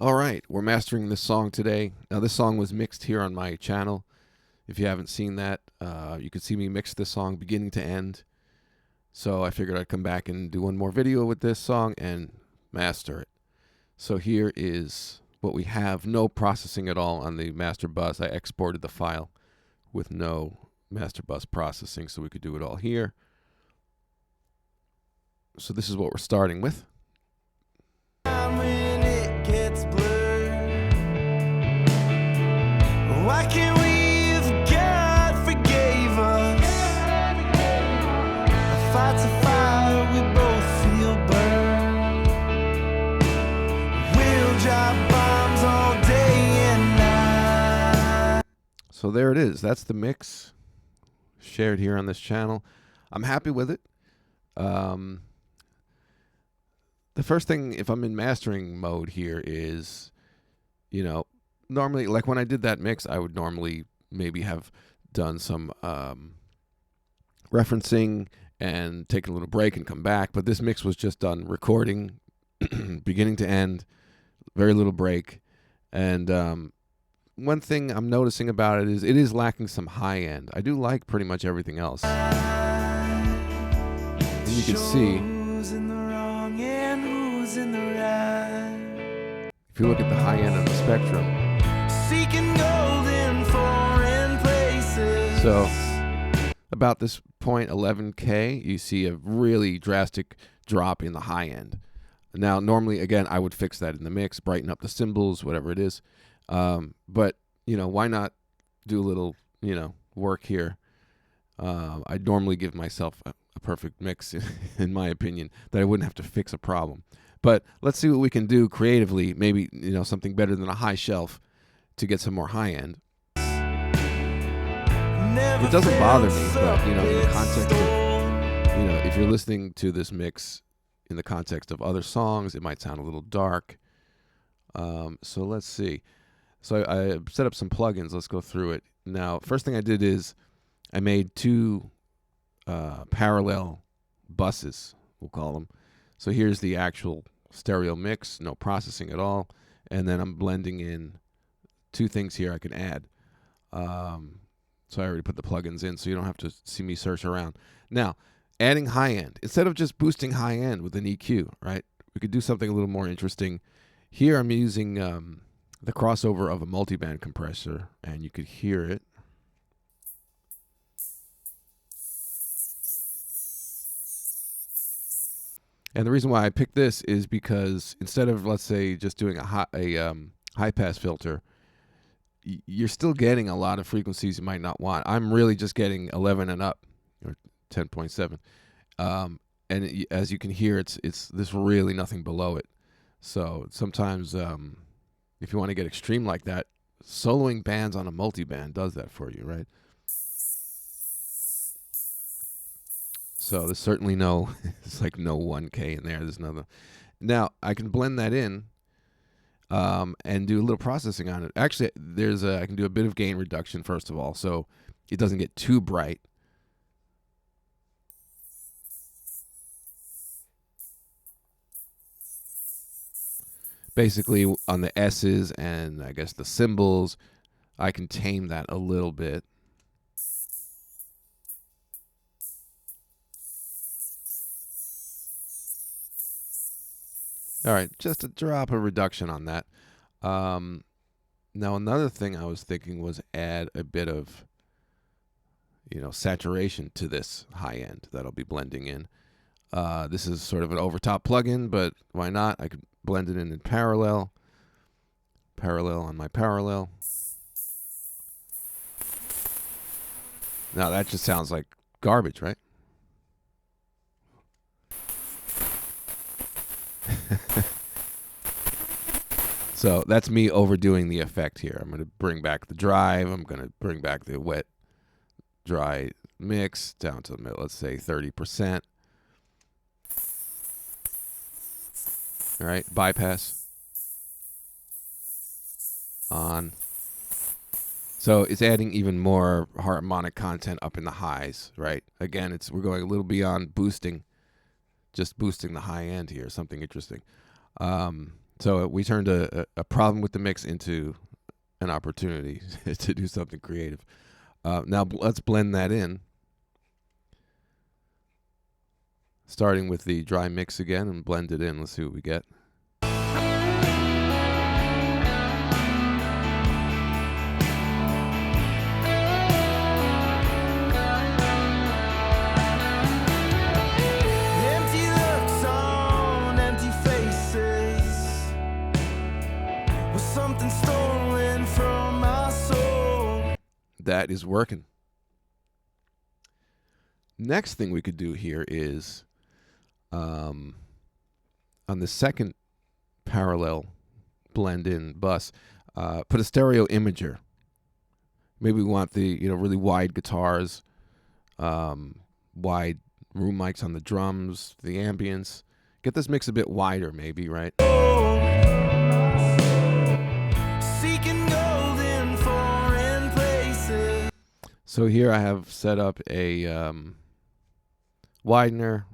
All right, we're mastering this song today. Now, this song was mixed here on my channel. If you haven't seen that, you can see me mix this song beginning to end. So I figured I'd come back and do one more video with this song and master it. So here is what we have. No processing at all on the master bus. I exported the file with no master bus processing, so we could do it all here. So this is what we're starting with. Why can't we, if God forgave us? A fight's a fire, we both feel burned. We'll drop bombs all day and night. So there it is. That's the mix shared here on this channel. I'm happy with it. The first thing, if I'm in mastering mode here, is, normally, like when I did that mix, I would normally maybe have done some referencing and taken a little break and come back. But this mix was just done recording, beginning to end, very little break. And one thing I'm noticing about it is lacking some high end. I do like pretty much everything else. And you can see, Who's in the wrong and who's in the right? if you look at the high end of the spectrum, Seeking gold in foreign places. so about this point 11K, you see a really drastic drop in the high end. Now, normally, again, I would fix that in the mix, brighten up the cymbals, whatever it is. But, why not do a little, work here? I'd normally give myself a perfect mix, in my opinion, that I wouldn't have to fix a problem. But let's see what we can do creatively, maybe, something better than a high shelf to get some more high end. It doesn't bother me, but, in the context of, if you're listening to this mix in the context of other songs, it might sound a little dark. So let's see. So I set up some plugins. Let's go through it. Now, first thing I did is I made two parallel buses, we'll call them. So here's the actual stereo mix, no processing at all. And then I'm blending in two things here I can add. So I already put the plugins in, so you don't have to see me search around. Now, adding high end. Instead of just boosting high end with an EQ, right? We could do something a little more interesting. Here I'm using the crossover of a multiband compressor, and you could hear it. And the reason why I picked this is because instead of, let's say, just doing a high pass filter, you're still getting a lot of frequencies you might not want. I'm really just getting 11 and up, or 10.7. And as you can hear, there's really nothing below it. So sometimes if you want to get extreme like that, soloing bands on a multiband does that for you, right? So there's certainly it's like no 1K in there. There's another. Now I can blend that in and do a little processing on it. Actually, I can do a bit of gain reduction first of all, so it doesn't get too bright. Basically, on the S's and I guess the cymbals, I can tame that a little bit. All right, just a drop of reduction on that. Now, another thing I was thinking was add a bit of, saturation to this high end that I'll be blending in. This is sort of an overtop plugin, but why not? I could blend it in parallel on my parallel. Now, that just sounds like garbage, right? So that's me overdoing the effect here. I'm going to bring back the drive. I'm going to bring back the wet, dry mix down to, let's say, 30%. All right, bypass on. So it's adding even more harmonic content up in the highs, right? Again, we're going a little beyond boosting, just boosting the high end here, something interesting. So we turned a problem with the mix into an opportunity to do something creative. Now let's blend that in, starting with the dry mix again and blend it in. Let's see what we get. Empty looks on empty faces. Was something stolen from my soul? That is working. Next thing we could do here is on the second parallel blend in bus, put a stereo imager. Maybe we want the really wide guitars, wide room mics on the drums, the ambience. Get this mix a bit wider, maybe, right? Seeking gold in foreign places. So here I have set up a widener,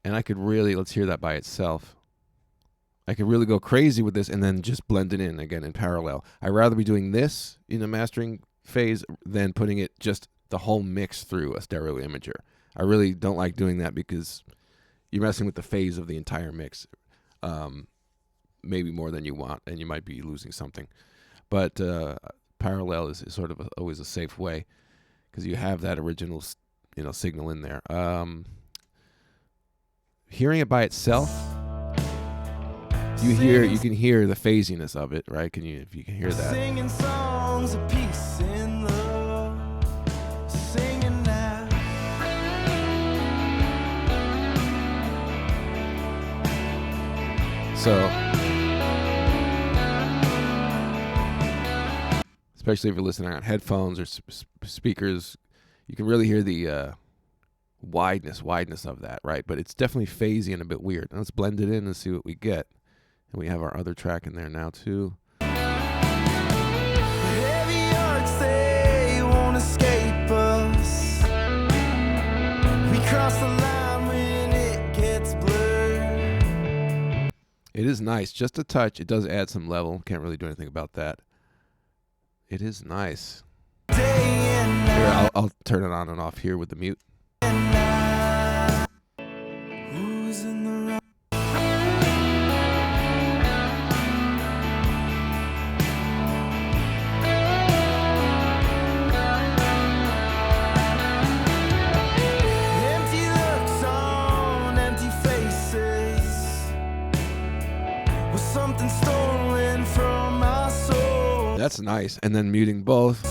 and I could really, let's hear that by itself. I could really go crazy with this and then just blend it in again in parallel. I'd rather be doing this in the mastering phase than putting it just the whole mix through a stereo imager. I really don't like doing that because you're messing with the phase of the entire mix, maybe more than you want, and you might be losing something. But parallel is sort of always a safe way because you have that original signal in there. Hearing it by itself, you can hear the phasiness of it, right? If you can hear that. Singing songs of peace and love. Singing now. So, especially if you're listening on headphones or speakers, you can really hear the wideness of that, right? But it's definitely phasey and a bit weird. Now let's blend it in and see what we get. And we have our other track in there now too. Heavy hearts, they won't escape us. We cross the line when it gets blurred. It is nice, just a touch. It does add some level. Can't really do anything about that. It is nice. Day and night. Here, I'll turn it on and off here with the mute. Who's in the right? Empty looks on empty faces. Was something stolen from my soul? That's nice. And then muting both.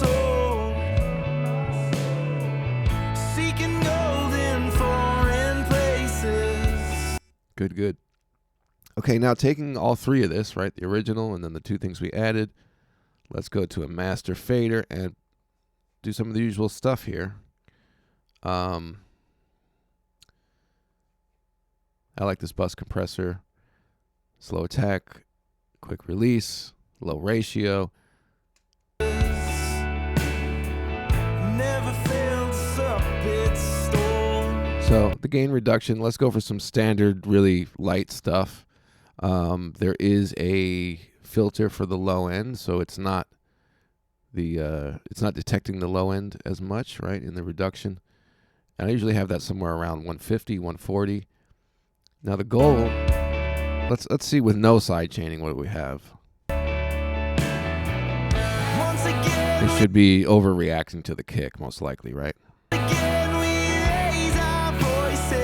Seeking gold in foreign places. Good. Okay, now taking all three of this, right? The original and then the two things we added. Let's go to a master fader and do some of the usual stuff here. I like this bus compressor. Slow attack, quick release, low ratio. Never failed to sup its storm. So the gain reduction, let's go for some standard, really light stuff. There is a filter for the low end, so it's not detecting the low end as much, right, in the reduction. And I usually have that somewhere around 150, 140. Now the goal, let's see with no side chaining what do we have. Once again, It should be overreacting to the kick, most likely, right? again we raise our voices.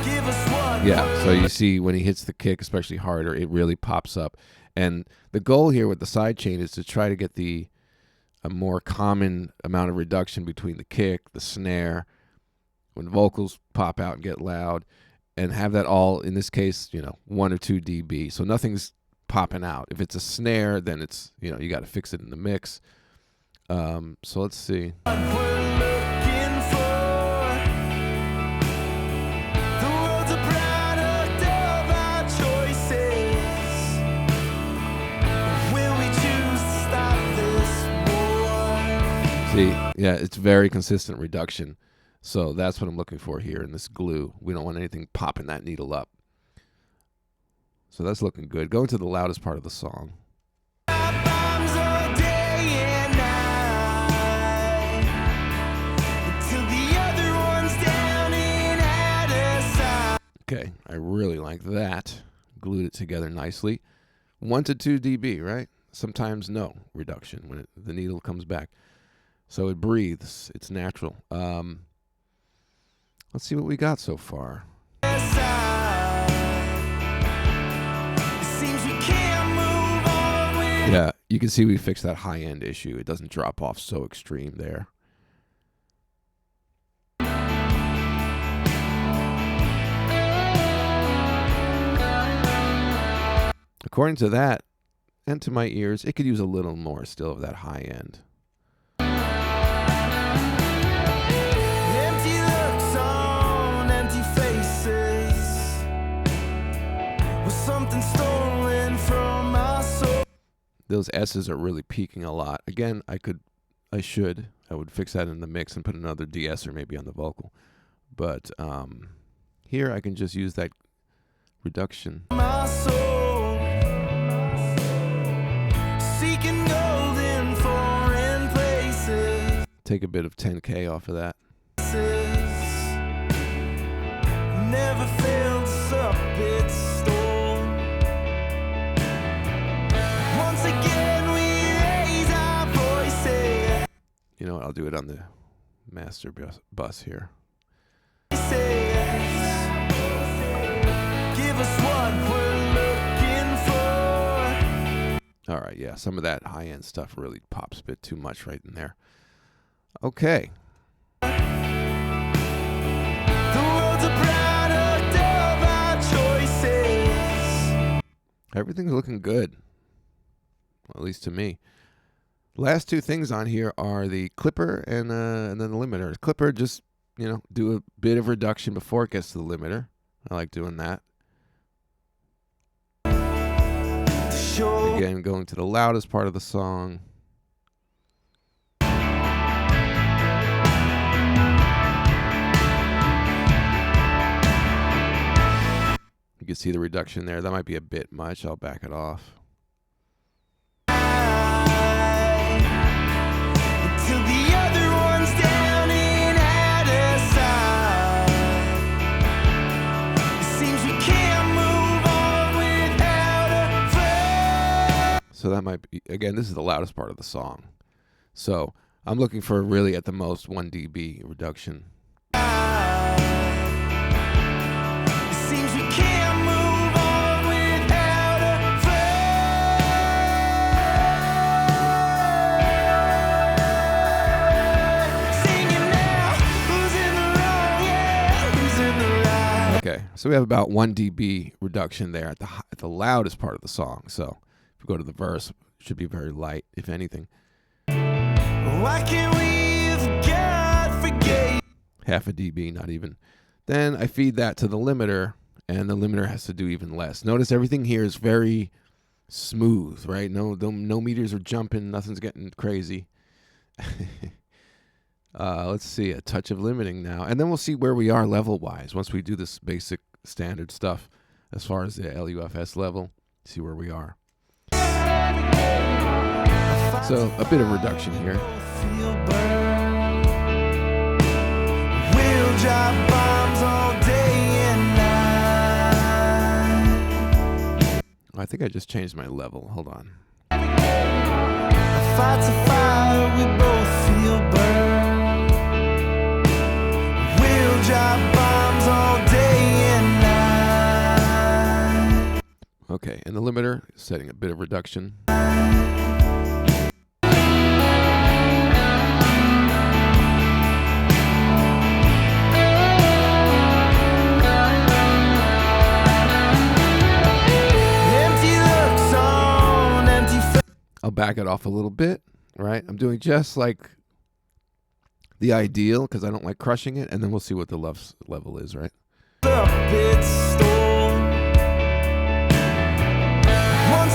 Give us what? Yeah, so you see when he hits the kick, especially harder, it really pops up. And the goal here with the side chain is to try to get a more common amount of reduction between the kick, the snare, when vocals pop out and get loud, and have that all, in this case, 1 or 2 dB. So nothing's popping out. If it's a snare, then it's, you got to fix it in the mix. So let's see. What we're looking for. The world's a product of our choices. Will we choose to stop this war? See, yeah, it's very consistent reduction. So that's what I'm looking for here in this glue. We don't want anything popping that needle up. So that's looking good. Going to the loudest part of the song. Bombs all day and night till the other one's down and out of sight. Okay, I really like that. Glued it together nicely. 1 to 2 dB, right? Sometimes no reduction when the needle comes back. So it breathes. It's natural. Let's see what we got so far. It seems we can't move on with Yeah, you can see we fixed that high end issue. It doesn't drop off so extreme there. According to that, and to my ears, it could use a little more still of that high end. empty looks on empty faces. Was something stolen from my soul? Those S's are really peaking a lot. Again, I would fix that in the mix and put another de-esser maybe on the vocal. But here I can just use that reduction. My soul, seeking gold in foreign places. Take a bit of 10K off of that. Never failed to sup its store. Once again we raise our voices. You know what? I'll do it on the master bus here. Give us what we're looking for. All right, yeah, some of that high-end stuff really pops a bit too much right in there. Okay. The world's a product of our choices. Everything's looking good. Well, at least to me. Last two things on here are the clipper and then the limiter. The clipper, just, do a bit of reduction before it gets to the limiter. I like doing that. Again, going to the loudest part of the song. You can see the reduction there. That might be a bit much. I'll back it off. Till the other one's down and out of sight. It seems we can't move on without a fight. So that might be, again, this is the loudest part of the song. So I'm looking for really at the most 1 dB reduction. It seems we can't move on without a fight. Singing now, who's in the wrong? Yeah, who's in the right? Okay, so we have about 1 dB reduction there at the loudest part of the song. So if we go to the verse, it should be very light, if anything. Why can't we, if God forgave? Half a dB, not even. Then I feed that to the limiter, and the limiter has to do even less. Notice everything here is very smooth, right? No meters are jumping, nothing's getting crazy. Let's see, a touch of limiting now, and then we'll see where we are level-wise once we do this basic standard stuff as far as the LUFS level. See where we are. So a bit of reduction here. Feel burn. We'll drop bombs all day and night. I think I just changed my level. Hold on. A fight's a fire, we both feel burn. We'll drop bombs all day and night. Okay, and the limiter, setting a bit of reduction. I'll back it off a little bit, right? I'm doing just like the ideal because I don't like crushing it, and then we'll see what the level is, right? Once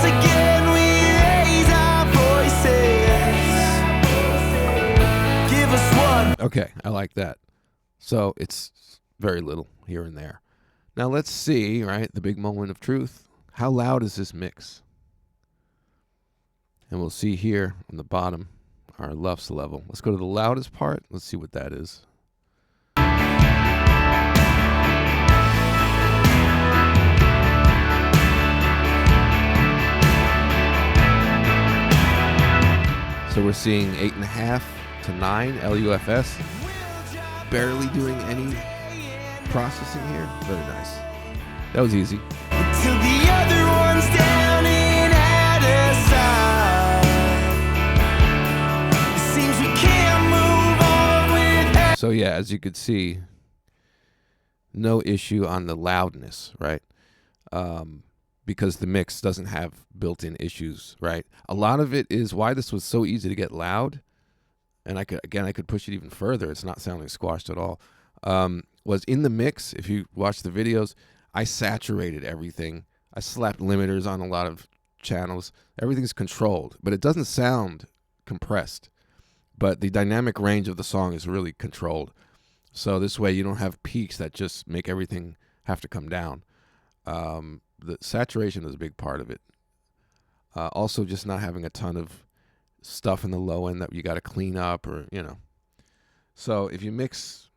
again we raise our voices. Give us one. Okay, I like that. So it's very little here and there. Now let's see, right, the big moment of truth. how loud is this mix? And we'll see here on the bottom our LUFS level. Let's go to the loudest part. Let's see what that is. So we're seeing 8.5 to 9 LUFS. Barely doing any processing here. Very nice. That was easy. Till the other one's down and out of sight. It seems we can't move on without. So yeah, as you could see, no issue on the loudness, right? Because the mix doesn't have built-in issues, right? A lot of it is why this was so easy to get loud, and I could push it even further. It's not sounding squashed at all. Was in the mix, if you watch the videos, I saturated everything. I slapped limiters on a lot of channels. Everything's controlled, but it doesn't sound compressed. But the dynamic range of the song is really controlled. So this way you don't have peaks that just make everything have to come down. The saturation is a big part of it. Also, just not having a ton of stuff in the low end that you got to clean up, or So if you mix,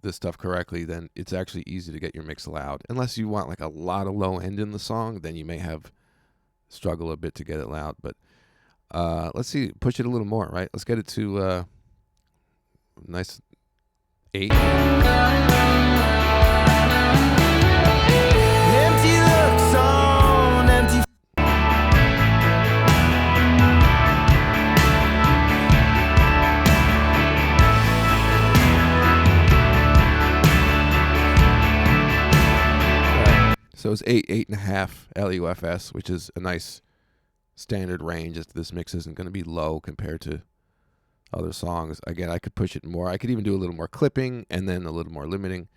this stuff correctly, then it's actually easy to get your mix loud. Unless you want like a lot of low end in the song, then you may struggle a bit to get it loud. But let's see, push it a little more, right? Let's get it to nice 8. Empty looks on empty. So it's 8.5 LUFS, which is a nice standard range. This mix isn't going to be low compared to other songs. Again, I could push it more. I could even do a little more clipping and then a little more limiting.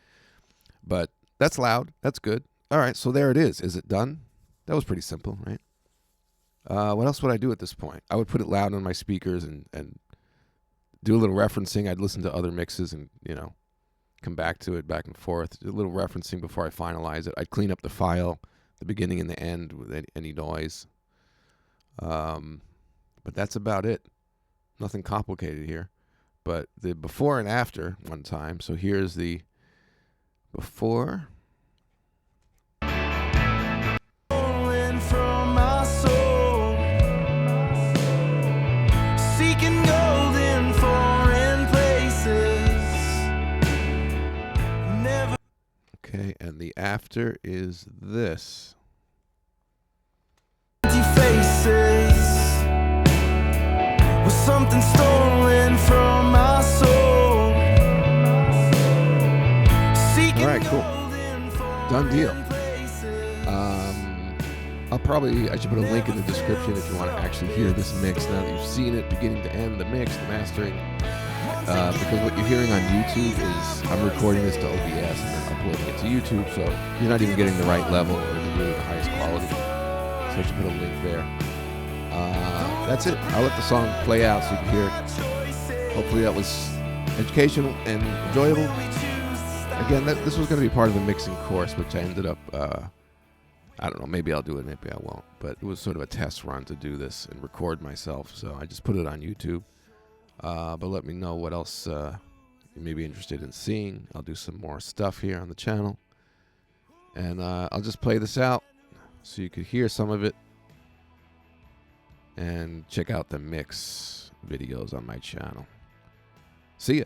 But that's loud. That's good. All right, so there it is. Is it done? That was pretty simple, right? What else would I do at this point? I would put it loud on my speakers and do a little referencing. I'd listen to other mixes and, come back to it, back and forth. Do a little referencing before I finalize it. I'd clean up the file, the beginning and the end with any noise. But that's about it. Nothing complicated here. But the before and after one time. So here's the before. Stolen from my soul. Seeking gold in foreign places. Never. Okay, and the after is this. Empty faces. Was something stolen from my soul. All right, cool. Done deal. I should put a link in the description if you want to actually hear this mix now that you've seen it beginning to end, the mix, the mastering. Because what you're hearing on YouTube is I'm recording this to OBS and then uploading it to YouTube, so you're not even getting the right level or really the highest quality. So I should put a link there. That's it. I'll let the song play out so you can hear it. Hopefully that was educational and enjoyable. Again, this was going to be part of the mixing course, which I ended up, I don't know, maybe I'll do it, maybe I won't. But it was sort of a test run to do this and record myself, so I just put it on YouTube. But let me know what else you may be interested in seeing. I'll do some more stuff here on the channel. And I'll just play this out so you could hear some of it. And check out the mix videos on my channel. See ya.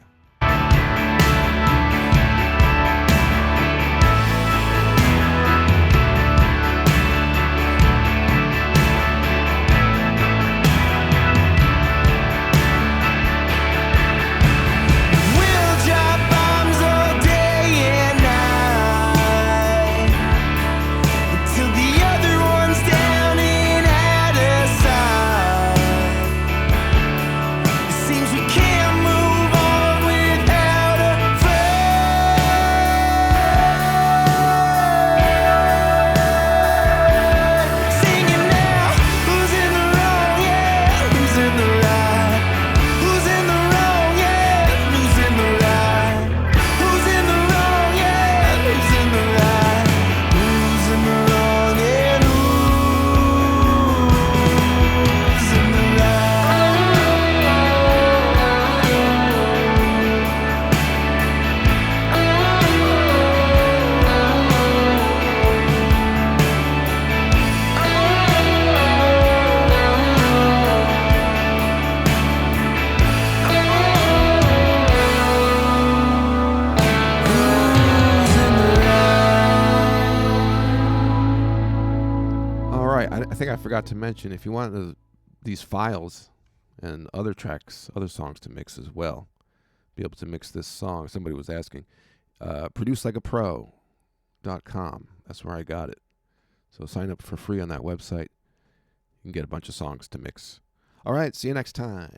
think I forgot to mention, if you want these files and other tracks, other songs to mix as well, be able to mix this song. Somebody was asking. ProduceLikeAPro.com. That's where I got it. So sign up for free on that website. You can get a bunch of songs to mix. All right, see you next time.